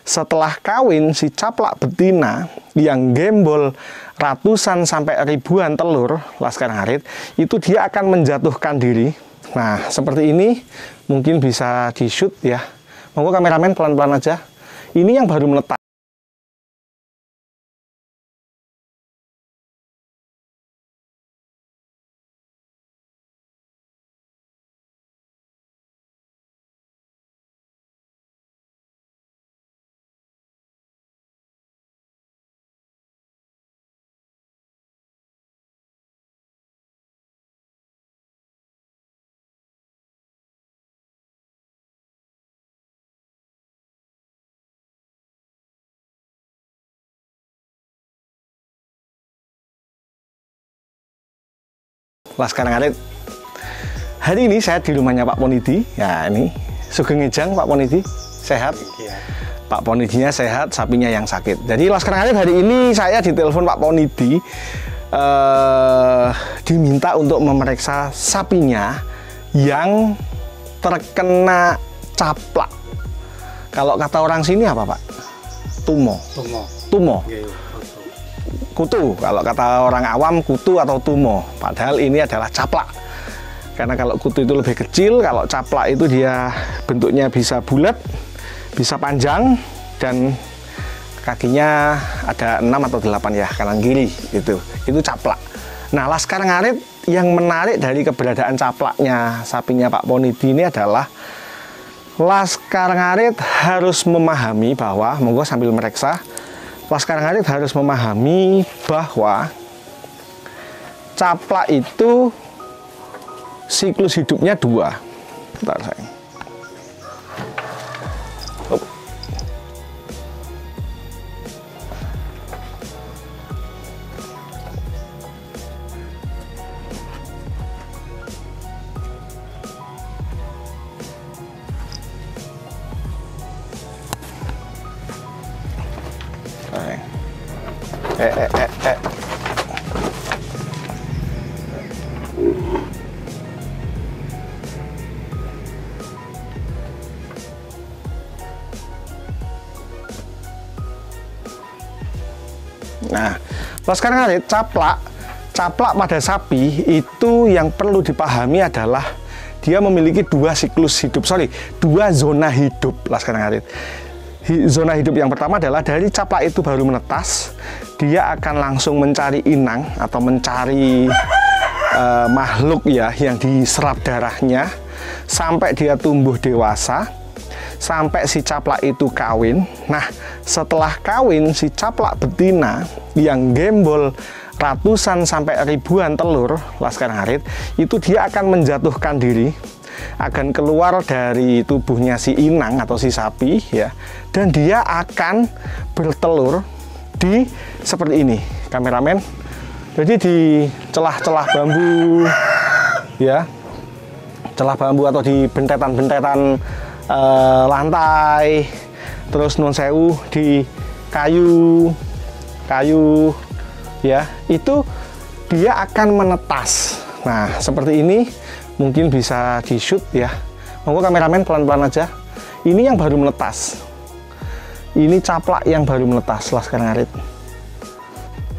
setelah kawin si caplak betina yang gembol ratusan sampai ribuan telur Laskar Ngarit itu dia akan menjatuhkan diri. Nah, seperti ini mungkin bisa di shoot ya. Monggo kameramen pelan-pelan aja. Ini yang baru menetas. Laskar Ngarit. Hari ini saya di rumahnya Pak Ponidi. Ya, ini Sugeng Ejang Pak Ponidi. Sehat? Ya. Pak Ponidinya sehat, sapinya yang sakit. Jadi Laskar Ngarit hari ini saya ditelepon Pak Ponidi, diminta untuk memeriksa sapinya yang terkena caplak. Kalau kata orang sini apa, Pak? Tumo. Tumo. Kutu, kalau kata orang awam kutu atau tumo, padahal ini adalah caplak. Karena kalau kutu itu lebih kecil, kalau caplak itu dia bentuknya bisa bulat, bisa panjang, dan kakinya ada 6 atau 8 ya, kanan kiri itu caplak. Nah, Laskar Ngarit yang menarik dari keberadaan caplaknya sapinya Pak Ponidi ini adalah Laskar Ngarit harus memahami bahwa, monggo sambil mereksa, Laskar Ngarit harus memahami bahwa caplak itu siklus hidupnya 2. Bentar, sayang. Nah, Laskar Ngarit, caplak pada sapi itu yang perlu dipahami adalah dia memiliki 2 siklus hidup, 2 zona hidup Laskar Ngarit. Zona hidup yang pertama adalah dari caplak itu baru menetas, dia akan langsung mencari inang atau mencari makhluk ya yang diserap darahnya sampai dia tumbuh dewasa, sampai si caplak itu kawin. Nah, setelah kawin si caplak betina yang gembol ratusan sampai ribuan telur Laskar Ngarit itu dia akan menjatuhkan diri, akan keluar dari tubuhnya si inang atau si sapi ya, dan dia akan bertelur di seperti ini, kameramen. Jadi di celah-celah bambu ya, celah bambu atau di bentetan-bentetan lantai, terus nun sewu di kayu ya, itu dia akan menetas. Nah, seperti ini mungkin bisa di shoot ya. Monggo kameramen pelan-pelan aja. Ini yang baru menetas. Ini caplak yang baru menetas Laskar Ngarit.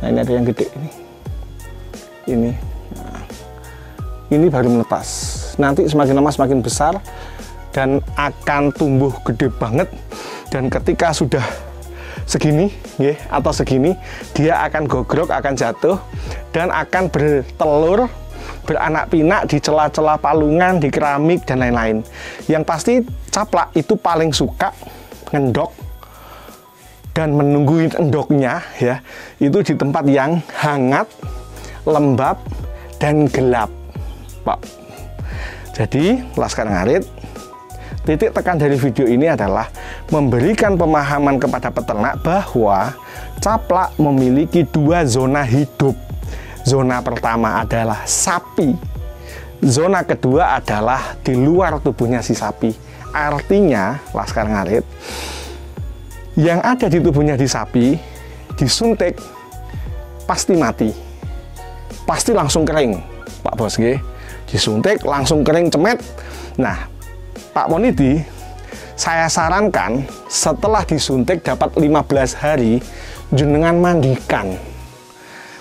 Nah, ini ada yang gede ini. Nah, ini baru menetas. Nanti semakin lama semakin besar dan akan tumbuh gede banget, dan ketika sudah segini ya, atau segini, dia akan gogrok, akan jatuh dan akan bertelur, beranak pinak di celah-celah palungan, di keramik dan lain-lain. Yang pasti caplak itu paling suka ngendok dan menunggu endoknya ya, itu di tempat yang hangat, lembab dan gelap, Pak. Jadi Laskar Ngarit, titik tekan dari video ini adalah memberikan pemahaman kepada peternak bahwa caplak memiliki 2 zona hidup. Zona pertama adalah sapi, zona kedua adalah di luar tubuhnya si sapi. Artinya Laskar Ngarit, yang ada di tubuhnya di sapi disuntik pasti mati, pasti langsung kering, Pak Bos nggih. Disuntik langsung kering cemet. Nah, Pak Ponidi saya sarankan setelah disuntik dapat 15 hari, jenengan mandikan,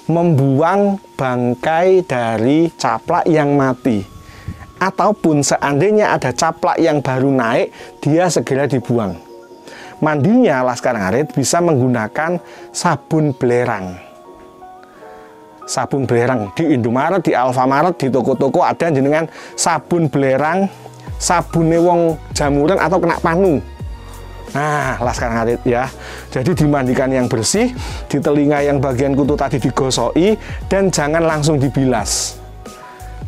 membuang bangkai dari caplak yang mati, ataupun seandainya ada caplak yang baru naik, dia segera dibuang. Mandinya Laskar Ngarit bisa menggunakan sabun belerang. Sabun belerang di Indomaret, di Alfamaret, di toko-toko ada jenengan sabun belerang, sabune wong jamuran atau kena panu. Nah, Laskar Ngarit ya. Jadi dimandikan yang bersih, di telinga yang bagian kutu tadi digosoi, dan jangan langsung dibilas.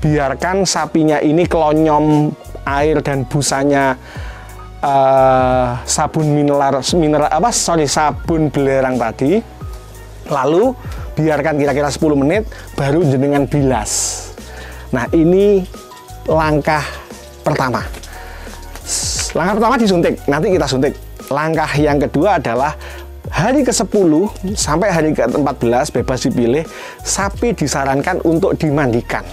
Biarkan sapinya ini kelonyom air dan busanya sabun sabun belerang tadi. Lalu biarkan kira-kira 10 menit baru jenengan bilas. Nah, ini langkah pertama. Langkah pertama disuntik, nanti kita suntik. Langkah yang kedua adalah hari ke-10 sampai hari ke-14 bebas dipilih, sapi disarankan untuk dimandikan.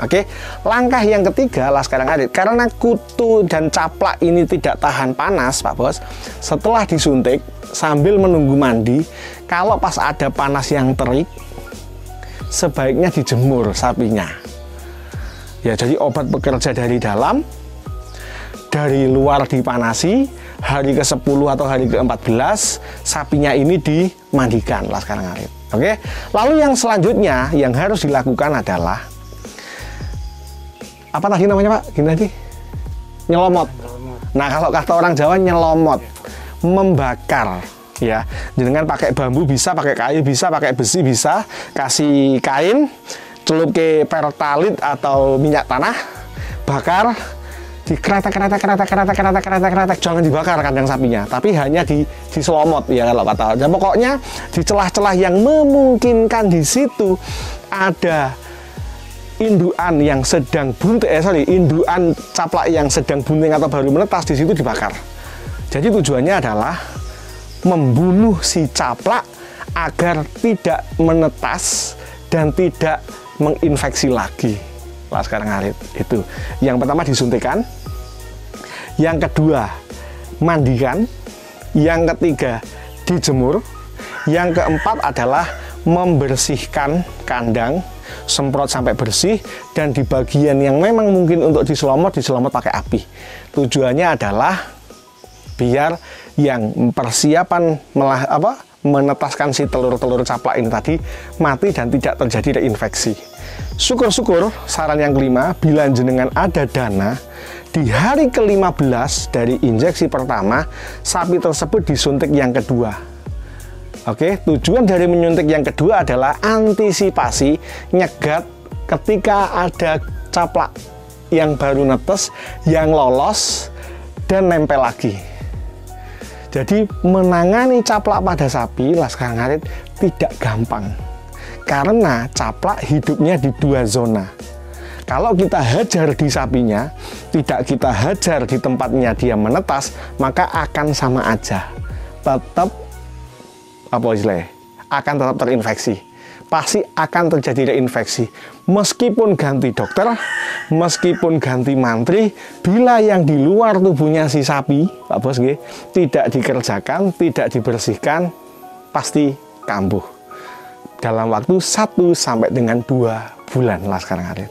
Oke, langkah yang ketiga Laskar Ngarit, karena kutu dan caplak ini tidak tahan panas, Pak Bos. Setelah disuntik sambil menunggu mandi, kalau pas ada panas yang terik, sebaiknya dijemur sapinya. Ya, jadi obat bekerja dari dalam, dari luar dipanasi, hari ke-10 atau hari ke-14 sapinya ini dimandikan Laskar Ngarit. Oke. Lalu yang selanjutnya yang harus dilakukan adalah apa tadi namanya, Pak? Gini tadi? Nyelomot. Nah, kalau kata orang Jawa nyelomot, membakar ya. Dengan pakai bambu bisa, pakai kayu bisa, pakai besi bisa, kasih kain, celup ke pertalit atau minyak tanah, bakar, dikretek, jangan dibakar kandang sapinya, tapi hanya diselomot ya kalau kata. Dan pokoknya di celah-celah yang memungkinkan di situ ada indukan yang sedang bunting, indukan caplak yang sedang bunting atau baru menetas, di situ dibakar. Jadi tujuannya adalah membunuh si caplak agar tidak menetas dan tidak menginfeksi lagi. Laskar Ngarit itu. Yang pertama disuntikan, yang kedua mandikan, yang ketiga dijemur, yang keempat adalah membersihkan kandang, semprot sampai bersih, dan di bagian yang memang mungkin untuk diselomot pakai api. Tujuannya adalah biar yang persiapan menetaskan si telur-telur caplak ini tadi mati dan tidak terjadi reinfeksi. Syukur-syukur saran yang kelima, bila jenengan ada dana, di hari ke-15 dari injeksi pertama, sapi tersebut disuntik yang kedua. Oke, tujuan dari menyuntik yang kedua adalah antisipasi nyegat ketika ada caplak yang baru netes, yang lolos dan nempel lagi. Jadi menangani caplak pada sapi Laskar Ngarit tidak gampang, karena caplak hidupnya di dua zona. Kalau kita hajar di sapinya, tidak kita hajar di tempatnya dia menetas, maka akan sama aja, tetap akan tetap terinfeksi. Pasti akan terjadi reinfeksi. Meskipun ganti dokter, meskipun ganti mantri, bila yang di luar tubuhnya si sapi, Pak Bos, tidak dikerjakan, tidak dibersihkan, pasti kambuh dalam waktu 1 sampai dengan 2 bulan Laskar Ngarit.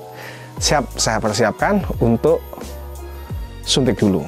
Siap, saya persiapkan untuk suntik dulu.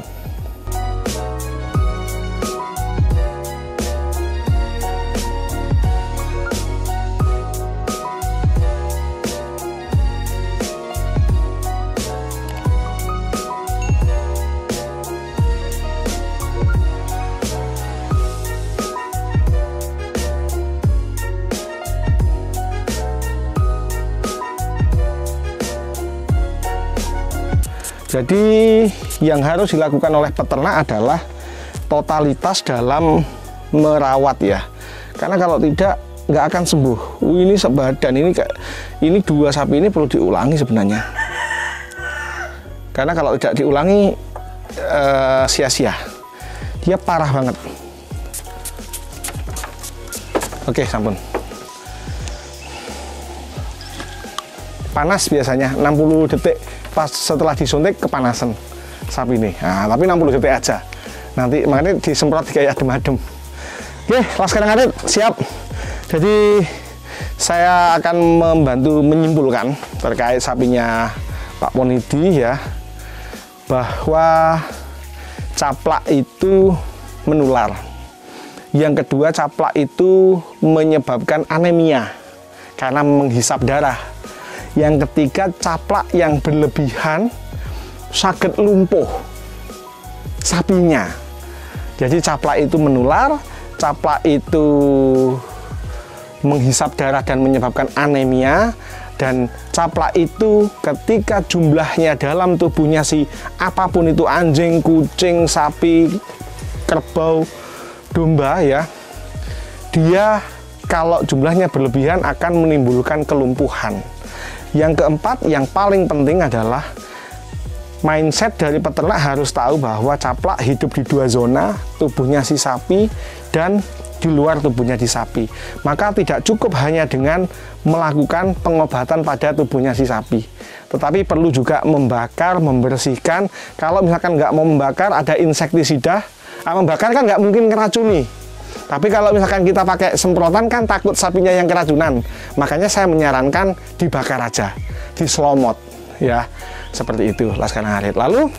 Jadi yang harus dilakukan oleh peternak adalah totalitas dalam merawat ya. Karena kalau tidak nggak akan sembuh. Ini sebadan, ini 2 sapi ini perlu diulangi sebenarnya. Karena kalau tidak diulangi sia-sia. Dia parah banget. Oke, sampun. Panas biasanya 60 detik pas setelah disuntik kepanasan sapi ini. Nah, tapi 60 detik aja. Nanti makanya disemprot kayak adem-adem. Oke, Laskar Ngarit siap. Jadi saya akan membantu menyimpulkan terkait sapinya Pak Ponidi ya, bahwa caplak itu menular. Yang kedua, caplak itu menyebabkan anemia karena menghisap darah. Yang ketiga, caplak yang berlebihan sakit lumpuh sapinya. Jadi caplak itu menular, caplak itu menghisap darah dan menyebabkan anemia, dan caplak itu ketika jumlahnya dalam tubuhnya si apapun itu, anjing, kucing, sapi, kerbau, domba ya, dia kalau jumlahnya berlebihan akan menimbulkan kelumpuhan. Yang keempat, yang paling penting adalah mindset dari peternak harus tahu bahwa caplak hidup di dua zona, tubuhnya si sapi dan di luar tubuhnya di sapi. Maka tidak cukup hanya dengan melakukan pengobatan pada tubuhnya si sapi, tetapi perlu juga membakar, membersihkan. Kalau misalkan nggak mau membakar, ada insektisida. Membakar kan nggak mungkin ngeracuni, tapi kalau misalkan kita pakai semprotan kan takut sapinya yang keracunan. Makanya saya menyarankan dibakar aja, diselomot ya, seperti itu Laskar Ngarit. Lalu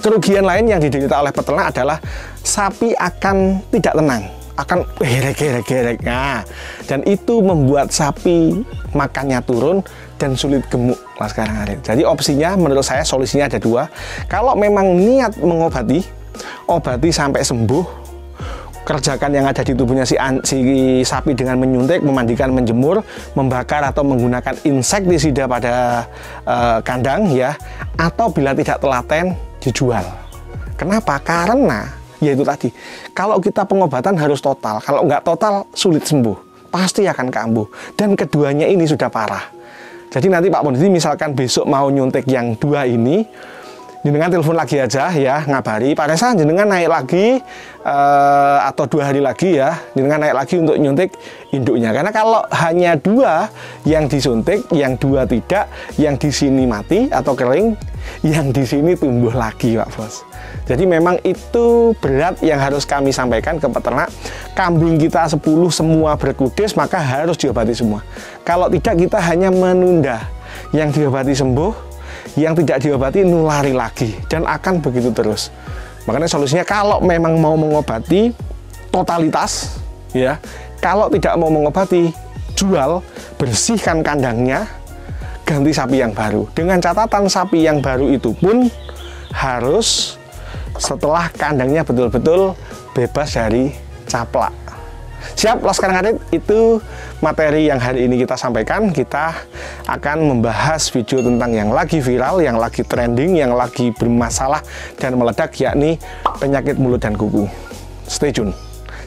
kerugian lain yang diderita oleh peternak adalah sapi akan tidak tenang, akan gerek-gerek. Nah, dan itu membuat sapi makannya turun dan sulit gemuk Laskar Ngarit. Jadi opsinya menurut saya solusinya ada dua. Kalau memang niat mengobati, obati sampai sembuh, kerjakan yang ada di tubuhnya si sapi dengan menyuntik, memandikan, menjemur, membakar atau menggunakan insektisida pada kandang ya, atau bila tidak telaten dijual. Kenapa? Karena yaitu tadi, kalau kita pengobatan harus total, kalau nggak total sulit sembuh, pasti akan kambuh, dan keduanya ini sudah parah. Jadi nanti Pak Ponidi misalkan besok mau nyuntik yang dua ini, jenengan telepon lagi aja ya, ngabari Pak Resa jenengan naik lagi atau 2 hari lagi ya, jenengan naik lagi untuk nyuntik induknya. Karena kalau hanya dua yang disuntik, yang dua tidak, yang di sini mati atau kering, yang di sini tumbuh lagi Pak Bos. Jadi memang itu berat yang harus kami sampaikan ke peternak. Kambing kita 10 semua berkudis, maka harus diobati semua. Kalau tidak, kita hanya menunda. Yang diobati sembuh, yang tidak diobati nulari lagi, dan akan begitu terus. Makanya solusinya kalau memang mau mengobati totalitas ya, kalau tidak mau mengobati, jual, bersihkan kandangnya, ganti sapi yang baru. Dengan catatan sapi yang baru itu pun harus setelah kandangnya betul-betul bebas dari caplak. Siap Laskar Ngarit, itu materi yang hari ini kita sampaikan. Kita akan membahas video tentang yang lagi viral, yang lagi trending, yang lagi bermasalah dan meledak, yakni penyakit mulut dan kuku. Stay tune.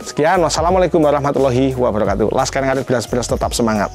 Sekian, wassalamualaikum warahmatullahi wabarakatuh. Laskar Ngarit beras-beras tetap semangat.